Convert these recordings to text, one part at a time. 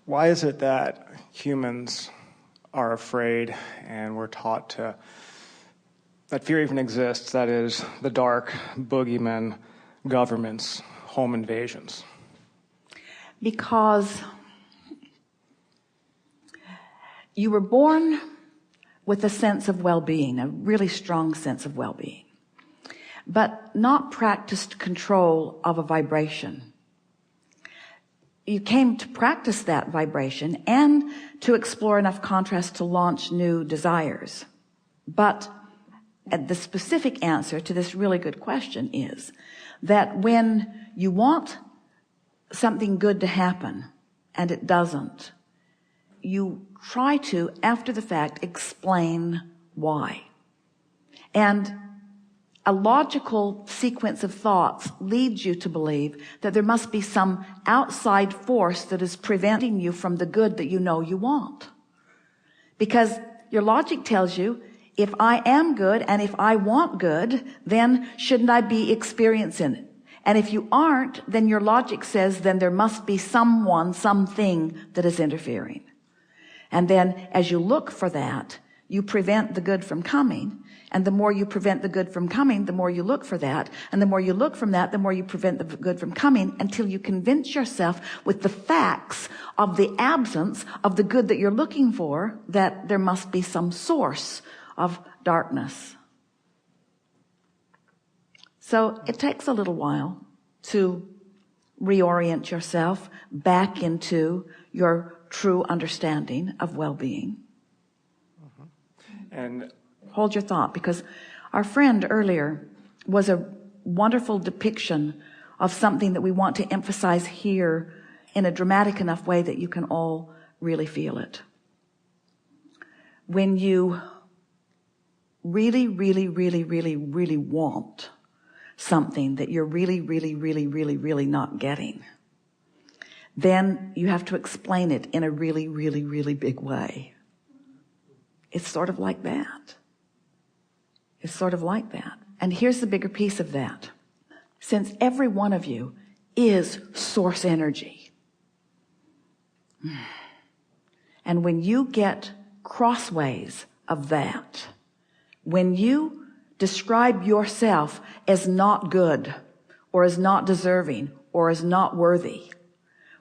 Why is it that humans are afraid and we're taught that fear even exists, that is, the dark, boogeymen, governments, home invasions? Because you were born with a sense of well-being, a really strong sense of well-being, but not practiced control of a vibration. You came to practice that vibration and to explore enough contrast to launch new desires. But the specific answer to this really good question is that when you want something good to happen and it doesn't, you try to, after the fact, explain why. And a logical sequence of thoughts leads you to believe that there must be some outside force that is preventing you from the good that you know you want. Because your logic tells you, if I am good and if I want good, then shouldn't I be experiencing it? And if you aren't, then your logic says then there must be someone, something that is interfering. And then as you look for that, you prevent the good from coming. And the more you prevent the good from coming, the more you look for that. And the more you look from that, the more you prevent the good from coming, until you convince yourself with the facts of the absence of the good that you're looking for, that there must be some source of darkness. So it takes a little while to reorient yourself back into your true understanding of well-being. And hold your thought, because our friend earlier was a wonderful depiction of something that we want to emphasize here in a dramatic enough way that you can all really feel it. When you really, really, really, really, really want something that you're really, really, really, really, really not getting, then you have to explain it in a really, really, really big way. It's sort of like that. It's sort of like that. And here's the bigger piece of that. Since every one of you is source energy, and when you get crossways of that, when you describe yourself as not good, or as not deserving, or as not worthy,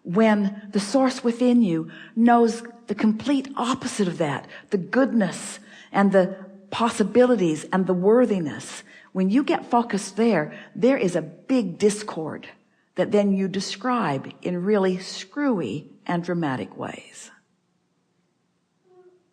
when the source within you knows the complete opposite of that, the goodness and the possibilities and the worthiness, when you get focused there, there is a big discord that then you describe in really screwy and dramatic ways.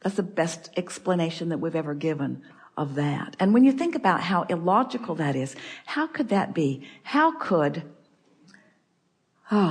That's the best explanation that we've ever given of that. And when you think about how illogical that is, how could that be? How could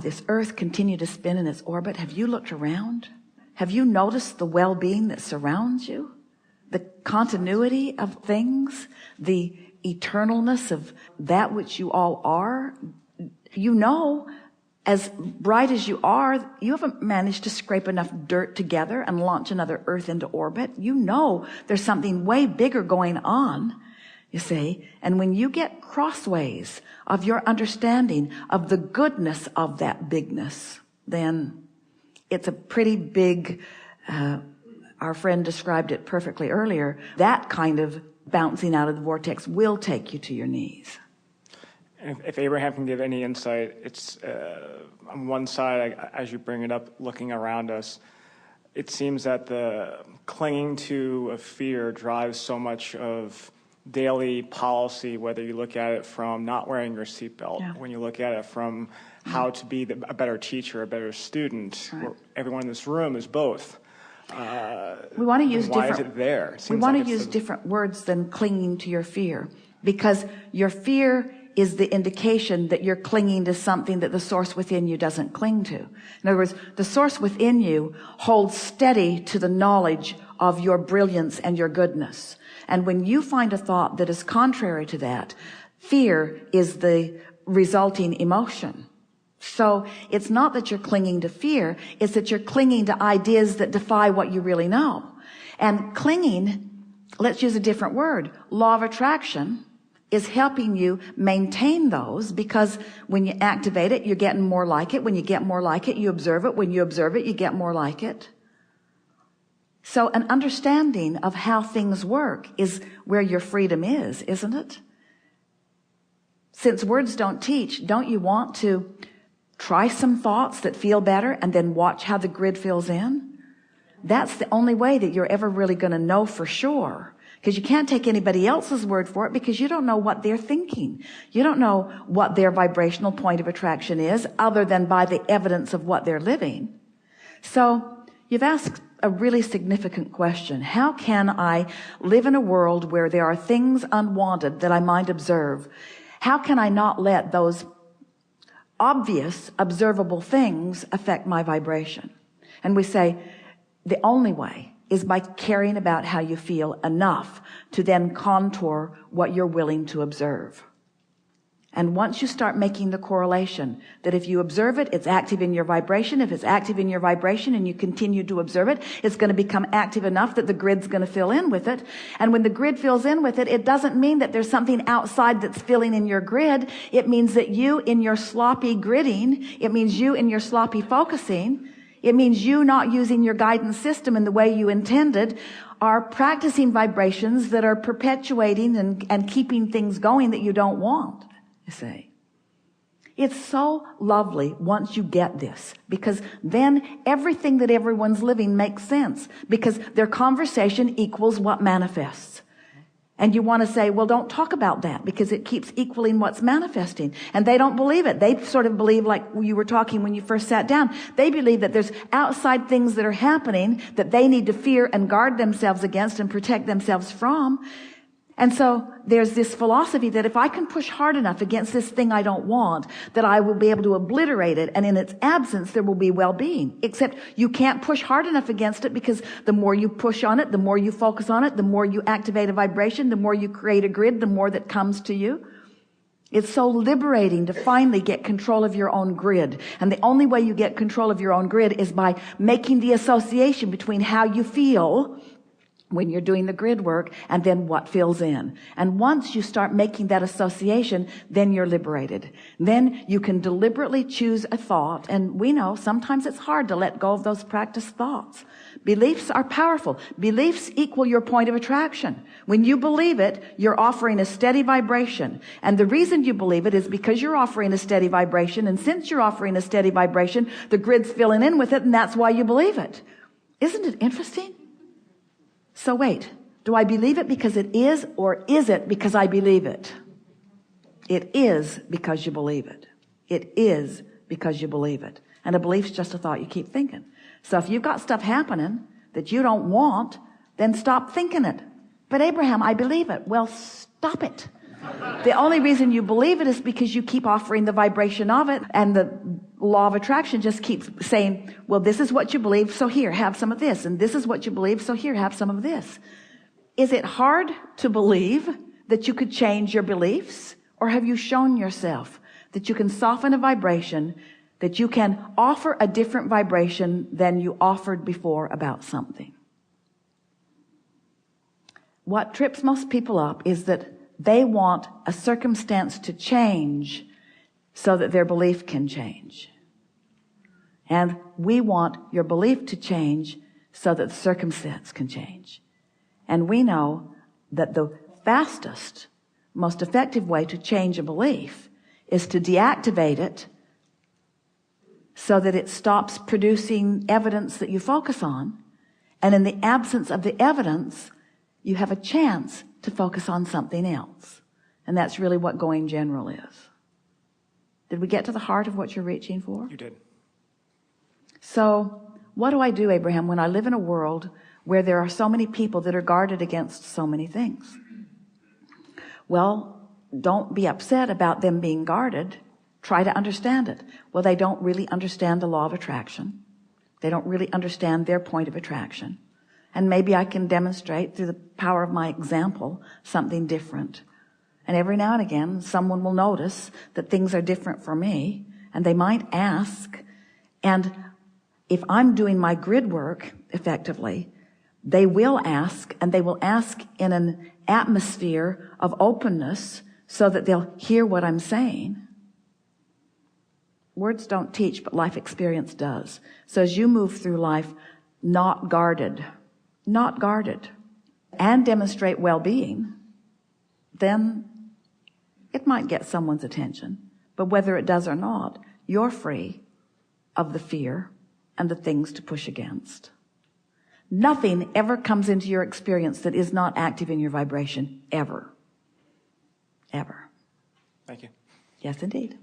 this earth continue to spin in its orbit? Have you looked around? Have you noticed the well-being that surrounds you? The continuity of things, the eternalness of that which you all are. You know, as bright as you are, you haven't managed to scrape enough dirt together and launch another earth into orbit. You know there's something way bigger going on, you see. And when you get crossways of your understanding of the goodness of that bigness, then it's a pretty big, our friend described it perfectly earlier, that kind of bouncing out of the vortex will take you to your knees. If Abraham can give any insight, it's on one side, as you bring it up, looking around us, it seems that the clinging to a fear drives so much of daily policy, whether you look at it from not wearing your seatbelt, when you look at it from how to be a better teacher, a better student. Right. Everyone in this room is both. We want to use why different. Is it there? We want to use different words than clinging to your fear, because your fear is the indication that you're clinging to something that the source within you doesn't cling to. In other words, the source within you holds steady to the knowledge of your brilliance and your goodness. And when you find a thought that is contrary to that, fear is the resulting emotion. So it's not that you're clinging to fear, it's that you're clinging to ideas that defy what you really know. And clinging, let's use a different word, law of attraction, is helping you maintain those, because when you activate it, you're getting more like it. When you get more like it, you observe it. When you observe it, you get more like it. So an understanding of how things work is where your freedom is, isn't it? Since words don't teach, don't you want to try some thoughts that feel better and then watch how the grid fills in? That's the only way that you're ever really going to know for sure. Because you can't take anybody else's word for it, because you don't know what they're thinking. You don't know what their vibrational point of attraction is, other than by the evidence of what they're living. So you've asked a really significant question. How can I live in a world where there are things unwanted that I might observe? How can I not let those obvious, observable things affect my vibration? And we say the only way is by caring about how you feel enough to then contour what you're willing to observe. And once you start making the correlation that if you observe it, it's active in your vibration. If it's active in your vibration and you continue to observe it, it's going to become active enough that the grid's going to fill in with it. And when the grid fills in with it, it doesn't mean that there's something outside that's filling in your grid. It means that you in your sloppy gridding, it means you in your sloppy focusing, it means you not using your guidance system in the way you intended, are practicing vibrations that are perpetuating and keeping things going that you don't want, you see. It's so lovely once you get this, because then everything that everyone's living makes sense, because their conversation equals what manifests. And you want to say, well, don't talk about that, because it keeps equaling what's manifesting. And they don't believe it. They sort of believe, like you were talking when you first sat down, they believe that there's outside things that are happening that they need to fear and guard themselves against and protect themselves from. And so there's this philosophy that if I can push hard enough against this thing I don't want, that I will be able to obliterate it, and in its absence there will be well-being. Except you can't push hard enough against it, because the more you push on it, the more you focus on it, the more you activate a vibration, the more you create a grid, the more that comes to you. It's so liberating to finally get control of your own grid. And the only way you get control of your own grid is by making the association between how you feel when you're doing the grid work and then what fills in. And once you start making that association, then you're liberated. Then you can deliberately choose a thought. And we know sometimes it's hard to let go of those practiced thoughts. Beliefs are powerful. Beliefs equal your point of attraction. When you believe it, you're offering a steady vibration. And the reason you believe it is because you're offering a steady vibration. And since you're offering a steady vibration, the grid's filling in with it, and that's why you believe it. Isn't it interesting? So wait, do I believe it because it is, or is it because I believe it? It is because you believe it. It is because you believe it. And a belief's just a thought you keep thinking. So if you've got stuff happening that you don't want, then stop thinking it. But Abraham, I believe it. Well, stop it. The only reason you believe it is because you keep offering the vibration of it, and the law of attraction just keeps saying, well, this is what you believe, so here, have some of this. And this is what you believe, so here, have some of this. Is it hard to believe that you could change your beliefs? Or have you shown yourself that you can soften a vibration, that you can offer a different vibration than you offered before about something? What trips most people up is that they want a circumstance to change so that their belief can change. And we want your belief to change so that the circumstance can change. And we know that the fastest, most effective way to change a belief is to deactivate it so that it stops producing evidence that you focus on. And in the absence of the evidence, you have a chance to focus on something else. And that's really what going general is. Did we get to the heart of what you're reaching for? You did. So what do I do, Abraham, when I live in a world where there are so many people that are guarded against so many things? Well, don't be upset about them being guarded. Try to understand it. Well, they don't really understand the law of attraction. They don't really understand their point of attraction. And maybe I can demonstrate through the power of my example something different. And every now and again, someone will notice that things are different for me, and they might ask. And if I'm doing my grid work effectively, they will ask, and they will ask in an atmosphere of openness so that they'll hear what I'm saying. Words don't teach, but life experience does. So as you move through life, not guarded, and demonstrate well-being, then it might get someone's attention. But whether it does or not, you're free of the fear and the things to push against. Nothing ever comes into your experience that is not active in your vibration, ever. Ever. Thank you. Yes, indeed.